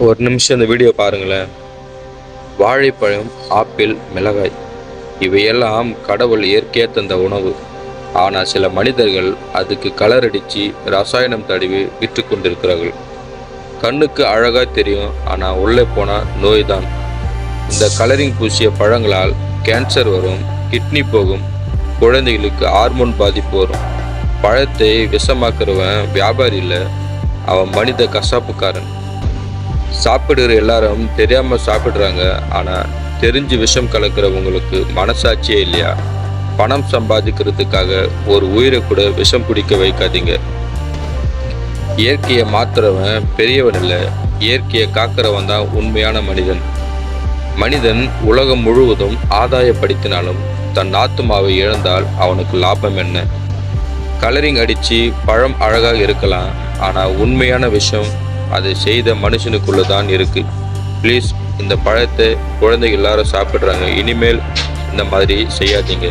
ஒரு நிமிஷம் இந்த வீடியோ பாருங்களேன். வாழைப்பழம், ஆப்பிள், மிளகாய் இவையெல்லாம் கடவுள் இயற்கையாக தந்த உணவு. ஆனால் சில மனிதர்கள் அதுக்கு கலர் அடித்து ரசாயனம் தடவி விற்று கொண்டிருக்கிறார்கள். கண்ணுக்கு அழகாக தெரியும், ஆனால் உள்ளே போனால் நோய் தான். இந்த கலரிங் பூசிய பழங்களால் கேன்சர் வரும், கிட்னி போகும், குழந்தைகளுக்கு ஹார்மோன் பாதிப்பு வரும். பழத்தை விஷமாக்குறவன் வியாபாரி இல்லை, அவன் மனித கசாப்புக்காரன். சாப்பிடுற எல்லாரும் தெரியாம சாப்பிடுறாங்க. ஆனா தெரிஞ்சு விஷம் கலக்கிறவங்களுக்கு மனசாட்சியே இல்லையா? பணம் சம்பாதிக்கிறதுக்காக ஒரு உயிரை கூட விஷம் குடிக்க வைக்காதீங்க. இயற்கையை மாத்துறவன் பெரியவன் இல்லை, இயற்கையை காக்கிறவன் தான் உண்மையான மனிதன். மனிதன் உலகம் முழுவதும் ஆதாயப்படுத்தினாலும் தன் ஆத்துமாவை இழந்தால் அவனுக்கு லாபம் என்ன? கலரிங் அடித்து பழம் அழகாக இருக்கலாம், ஆனால் உண்மையான விஷயம் அதை செய்த மனுஷனுக்குள்ள தான் இருக்கு. ப்ளீஸ், இந்த பழத்தை குழந்தைகள் எல்லாரும் சாப்பிட்றாங்க, இனிமேல் இந்த மாதிரி செய்யாதீங்க.